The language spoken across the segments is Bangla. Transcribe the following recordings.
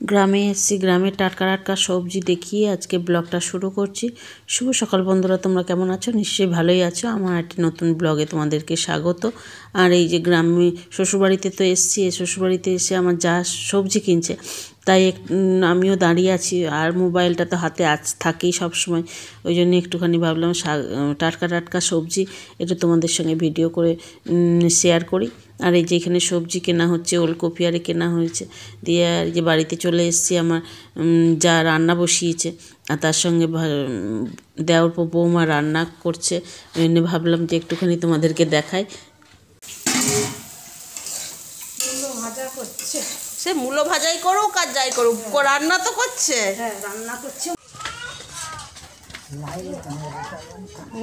গ্রামে এসেছি, গ্রামের টাটকা টাটকা সবজি দেখিয়ে আজকে ব্লগটা শুরু করছি। শুভ সকাল বন্ধুরা, তোমরা কেমন আছো? নিশ্চয়ই ভালোই আছো। আমার একটি নতুন ব্লগে তোমাদেরকে স্বাগত। আর এই যে গ্রামে শ্বশুরবাড়িতে তো এসেছি, শ্বশুরবাড়িতে এসে আমার যা সবজি কিনছে তাই আমিও দাঁড়িয়ে আছি, আর মোবাইলটা তো হাতে থাকেই সবসময়। ওই জন্য একটুখানি ভাবলাম টাটকা টাটকা সবজি এটা তোমাদের সঙ্গে ভিডিও করে শেয়ার করি। আর এই যে এখানে সবজি কেনা হচ্ছে, ওলকপি আরে কেনা হয়েছে দিয়ে আর যে বাড়িতে চলে এসেছি। আমার যা রান্না বসিয়েছে আর তার সঙ্গে দেওর বৌমা রান্না করছে। ওই জন্য ভাবলাম যে একটুখানি তোমাদেরকে দেখাই। ভাজা করছে, সে মূলো ভাজাই করুক আর যাই করুক, রান্না তো করছে। হ্যাঁ রান্না করছে।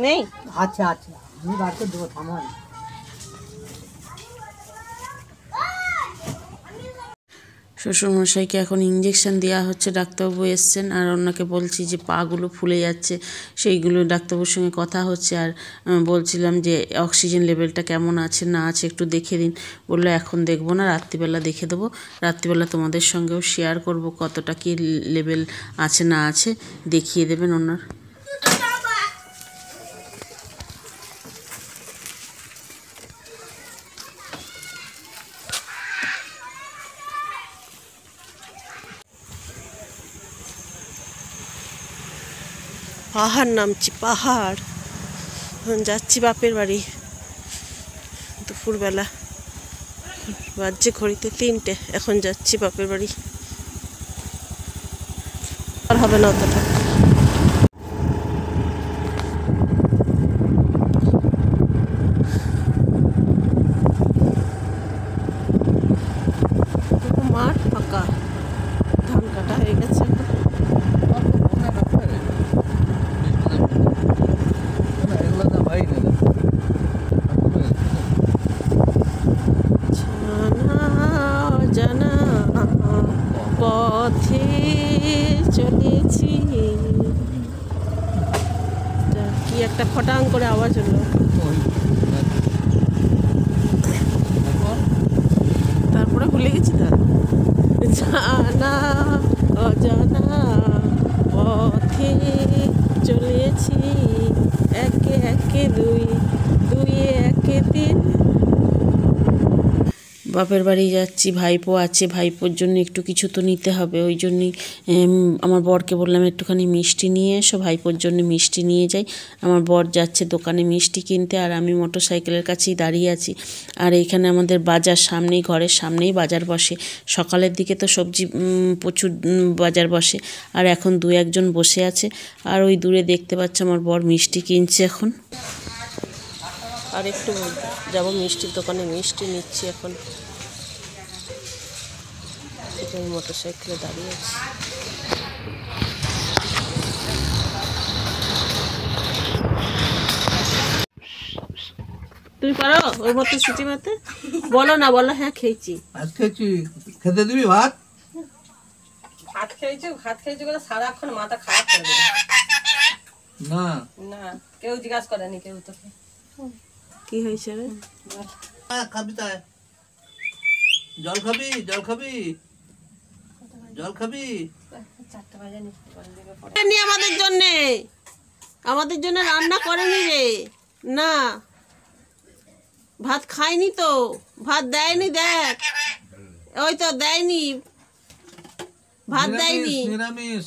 নেই, আচ্ছা আচ্ছা, আমি বার করে দেবো, থামো। শ্বশুরমশাইকে এখন ইঞ্জেকশন দেওয়া হচ্ছে, ডাক্তারবাবু এসছেন। আর ওনাকে বলছি যে পাগুলো ফুলে যাচ্ছে, সেইগুলো ডাক্তারবাবুর সঙ্গে কথা হচ্ছে। আর বলছিলাম যে অক্সিজেন লেভেলটা কেমন আছে না আছে একটু দেখে দিন। বললো এখন দেখবো না, রাত্রিবেলা দেখে দেবো। রাত্রিবেলা তোমাদের সঙ্গেও শেয়ার করব কতটা কী লেভেল আছে না আছে, দেখিয়ে দেবেন ওনার। পাহাড় নামছি, পাহাড় যাচ্ছি বাপের বাড়ি। দুপুরবেলা বাজছে ঘড়িতে 3টে, এখন যাচ্ছি বাপের বাড়ি। আর হবে না অতটা। মাঠ ফাঁকা, ধান কাটা হয়ে গেছে। জানা পথে চলেছি, কি একটা ফটাং করে আওয়াজ হলো। তারপরে ভুলে গেছি তো। জানা অজানা পথে চলেছি, একে একে দুই, দুইয়ে একে তিন। বাপের বাড়ি যাচ্ছি, ভাইপো আছে, ভাইপোর জন্য একটু কিছু তো নিতে হবে। ওই জন্যই আমার বরকে বললাম একটুখানি মিষ্টি নিয়ে এসো, ভাইপোর জন্য মিষ্টি নিয়ে যাই। আমার বর যাচ্ছে দোকানে মিষ্টি কিনতে, আর আমি মোটর সাইকেলের কাছেই দাঁড়িয়ে আছি। আর এইখানে আমাদের বাজার সামনেই, ঘরের সামনেই বাজার বসে। সকালের দিকে তো সবজি প্রচুর বাজার বসে, আর এখন 2-1 জন বসে আছে। আর ওই দূরে দেখতে পাচ্ছ আমার বর মিষ্টি কিনছে এখন। আর একটু যাবো মিষ্টির দোকানে, মিষ্টি নিচ্ছি এখন। আমি মোটর সাইকেলে দাঁড়িয়ে আছি। তুমি পারো ওই মতো ছুটি মারতে? বলো না, বলো হ্যাঁ খেয়েছি। ভাত খেয়েছি, খেতে দিবি ভাত? ভাত খেয়েছি, ভাত খেয়েছি বলে সারাক্ষণ মাথা খারাপ করে দেবে। না না, কেউ জিজ্ঞাসা করেনি, কেউ তোকে কি হয়েছে রে? খাবি তাই? জল খাবি? জল খাবি? জল খাবি? 4টা বাজে নি আমাদের জন্য রান্না করেনি রে। না, ভাত খাইনি তো, ভাত দেয়নি, দেখ ওই তো দেয়নি, ভাত দেয়নি। নিরামিষ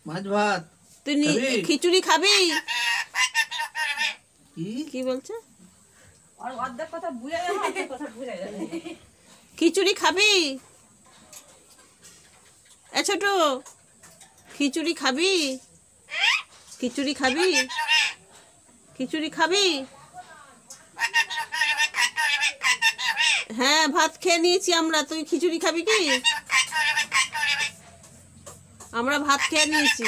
মাছ ভাত। তুই খিচুড়ি খাবি? কি বলছে? অর্ধেক কথা বুঝে যাবে, অর্ধেক কথা বুঝে যাবে। খিচুড়ি খাবি? এ ছোট, খিচুড়ি খাবি? খিচুড়ি খাবি? খিচুড়ি খাবি? হ্যাঁ ভাত খেয়ে নিয়েছি আমরা, তুই খিচুড়ি খাবি কি? আমরা ভাত খেয়ে নিয়েছি।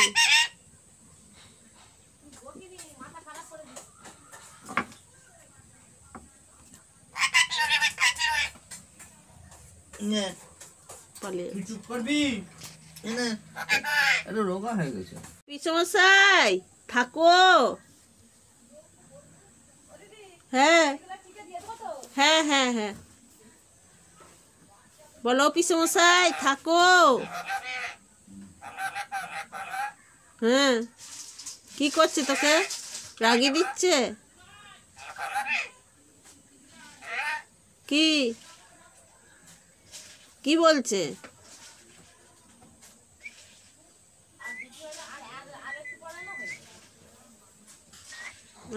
পিসমশাই থাকো। হ্যাঁ হ্যাঁ হ্যাঁ হ্যাঁ বলো পিসমশাই থাকো। হ্যাঁ, কি করছে তোকে? রাগিয়ে দিচ্ছে? কি কি বলছে?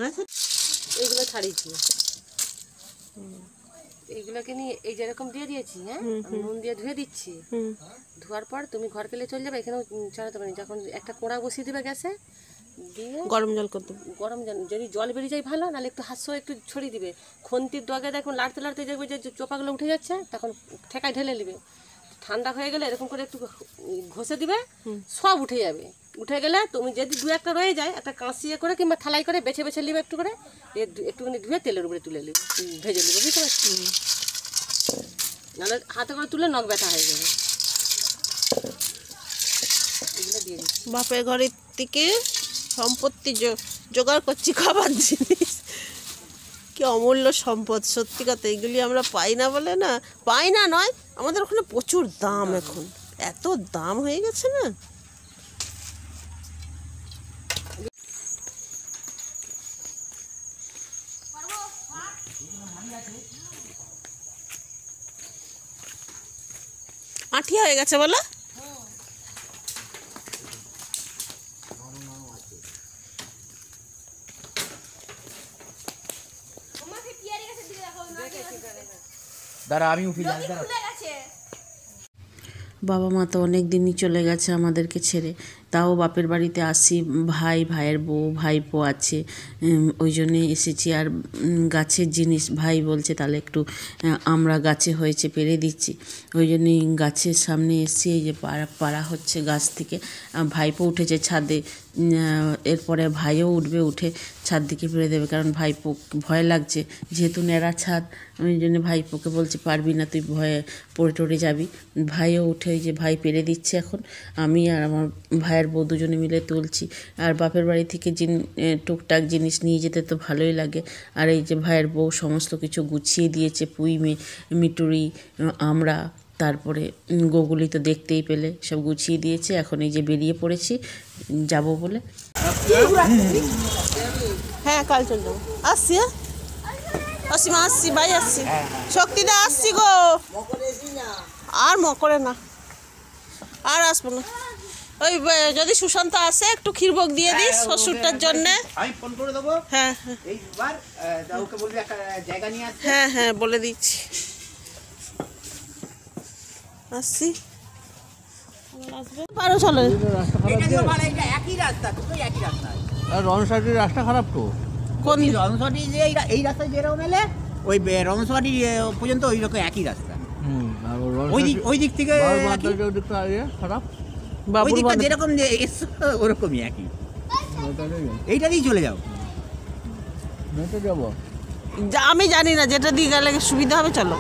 আচ্ছা, এইগুলো ছাড়িয়েছি, এইগুলোকে নিয়ে এই যেরকম দিয়ে দিয়েছি, হ্যাঁ আমি নুন দিয়ে ধুয়ে দিচ্ছি। ধোয়ার পর তুমি ঘর কেলে চলে যাবে, এখানেও চড়াতে পারি। যখন একটা কোড়া বসিয়ে দেবে গ্যাসে, দিয়ে গরম জল করতে গরম জল, যদি জল বেরিয়ে যায় ভালো, নাহলে একটু হাস্য একটু ছড়িয়ে দিবে। খন্তির ডগে দেখুন লাড়তে লাড়তে দেখবে যে চোপাগুলো উঠে যাচ্ছে, তখন ঠেকায় ঢেলে নেবে। ঠান্ডা হয়ে গেলে এরকম করে একটু ঘষে দিবে, সব উঠে যাবে। উঠে গেলে তুমি যদি দু একটা রয়ে যায়, একটা কাঁচিয়ে করে কিংবা থালাই করে বেছে বেছে নিবে, একটু করে একটুখানি ধুয়ে তেলের উপরে তুলে নেবে, ভেজে নেবে, বুঝতে পারছি? নাহলে হাতে করে তুলে নখ ব্যথা হয়ে যাবে। এগুলো দিয়ে দিচ্ছি। বাপের ঘরের থেকে সম্পত্তি জোগাড় করছি, খাবার জিনিস। কি অমূল্য সম্পদ, সত্যি কথা। এগুলি আমরা পাই না বলে না, পাই না নয়, আমাদের ওখানে প্রচুর দাম। এখন এত দাম হয়ে গেছে না। আঠিয়া হয়ে গেছে বলো। দাঁড়া আমি উঠি যাই। বাবা মা তো অনেক দিনই চলে গেছে আমাদেরকে ছেড়ে, তাও বাপের বাড়িতে আসি। ভাইয়ের বউ ভাইপো আছে, ওই জন্যে এসেছি। আর গাছের জিনিস ভাই বলছে তাহলে একটু আমরা গাছে হয়েছে পেরে দিচ্ছি, ওই জন্যই গাছের সামনে এসেছি। এই যে পাড়া হচ্ছে গাছ থেকে। ভাইপো উঠেছে ছাদে, এরপরে ভাইও উঠবে, উঠে ছাদ দিকে পেরে দেবে, কারণ ভাইপো ভয় লাগছে, যেহেতু ন্যাড়া ছাদ। ওই জন্য ভাইপোকে বলছে পারবি না, তুই ভয়ে পড়ে টরে যাবি। ভাইও উঠে, ওই যে ভাই পেরে দিচ্ছে এখন। আমি আর আমার ভাইয়ের বউ দুজনে মিলে তুলছি। আর বাপের বাড়ি থেকে টুকটাক জিনিস নিয়ে যেতে তো ভালোই লাগে। আর এই যে ভাইয়ের বউ সমস্ত কিছু গুছিয়ে দিয়েছে, পুঁই মিটুরি, আমরা, তারপরে গোগুলি তো দেখতেই পেলে, সব গুছিয়ে দিয়েছে। এখন এই যে বেরিয়ে পড়েছি যাব বলে। হ্যাঁ, কাল চল যাবো। আসছি, হ্যাঁ অসীমা আসছি, ভাই আসছি, শক্তিদা আসছি গো। আর মকরে না, আর আসবো না। ওই যদি সুশান্ত আসে একটু ক্ষীরভোগ দিয়ে দিস শ্বশুরটার জন্যে। আমি ফোন করে দেবো। হ্যাঁ এইবার ওকে বলবি একটা জায়গা নিয়ে আসতে। হ্যাঁ হ্যাঁ, বলে দিচ্ছি। আসছি, পারো চলো। একই রাস্তা, দুটোই একই রাস্তা। রনসাটির রাস্তা খারাপ তো। কোন রনসাটি যে এই রাস্তায় যেরকম এলে ওই রনসাটি পর্যন্ত ওই রকম একই রাস্তা। ওই দিক থেকে খারাপ, ওই দিকটা যেরকম যে এসছো ওরকমই একই। এইটা দিয়ে চলে যাও। আমি জানি না, যেটা দিয়ে গেলে সুবিধা হবে। চলো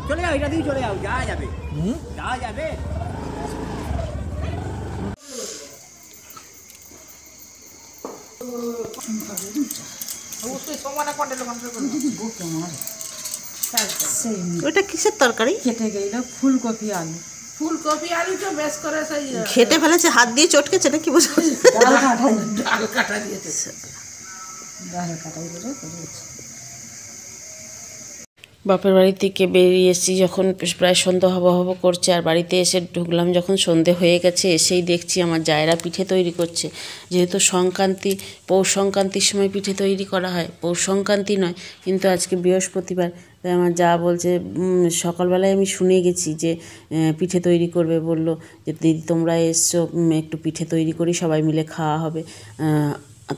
চলে যাও, এটা দিয়ে চলে যাও, যাওয়া যাবে, যাওয়া যাবে। ওইটা কিসের তরকারি? কেটে গেল ফুলকপি আলু। ফুলকপি আলু তো বেশ করে খেটে ফেলেছে, হাত দিয়ে চটকেছে না কি বুঝতে ডাল কাটা দিয়েছে, ডাল কাটা দিয়ে করেছে। বাপের বাড়ি থেকে বেরিয়ে এসেছি যখন প্রায় সন্ধ্যা হব করছে, আর বাড়িতে এসে ঢুকলাম যখন সন্ধে হয়ে গেছে। এসেই দেখছি আমার জায়েরা পিঠে তৈরি করছে। যেহেতু সংক্রান্তি, পৌষ সংক্রান্তির সময় পিঠে তৈরি করা হয়, পৌষ সংক্রান্তি নয়, কিন্তু আজকে বৃহস্পতিবার। তাই আমার যা বলছে, সকালবেলায় আমি শুনে গেছি যে পিঠে তৈরি করবে, বলল যে দিদি তোমরা এসছো, একটু পিঠে তৈরি করি, সবাই মিলে খাওয়া হবে।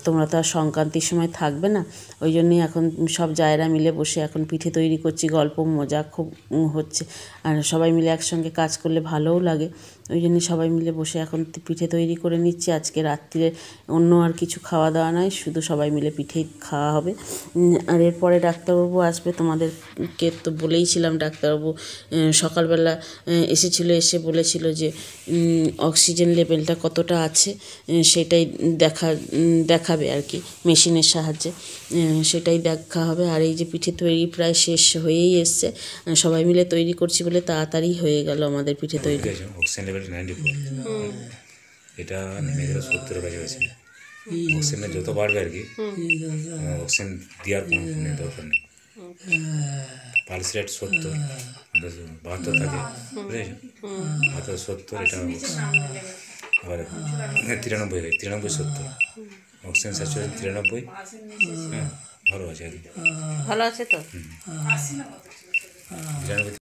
তোমরা তো আর সংক্রান্তির সময় থাকবে না, ওই জন্যই এখন সব জায়েরা মিলে বসে এখন পিঠে তৈরি করছি। গল্প মজা খুব হচ্ছে, আর সবাই মিলে একসঙ্গে কাজ করলে ভালোও লাগে। ওই জন্য সবাই মিলে বসে এখন পিঠে তৈরি করে নিচ্ছি। আজকে রাত্রিরে অন্য আর কিছু খাওয়া দাওয়া নয়, শুধু সবাই মিলে পিঠেই খাওয়া হবে। আর এরপরে ডাক্তারবাবু আসবে, তোমাদেরকে তো বলেইছিলাম। ডাক্তারবাবু সকালবেলা এসেছিলো, এসে বলেছিল যে অক্সিজেন লেভেলটা কতটা আছে সেটাই দেখা দেখাবে আর কি মেশিনের সাহায্যে, সেটাই দেখা হবে। আর এই যে পিঠে তৈরি প্রায় শেষ হয়েই এসছে, সবাই মিলে তৈরি করছি বলে তাড়াতাড়ি হয়ে গেল আমাদের পিঠে তৈরি। অক্সিজেন লেভেল 94, এটা নেমে গেলে 70 কাছাকাছি। অক্সিজেন যত বাড়বে আর কি, অক্সিজেন দেওয়ার কোনো দরকার নেই। পালস রেট 70, 72 থাকে, বুঝেছো? 72, 70, এটা আবার 93, 70 অক্সিজেন স্যাচুরেশন 93। হ্যাঁ, ভালো আছে আর কি, ভালো আছে তো। 93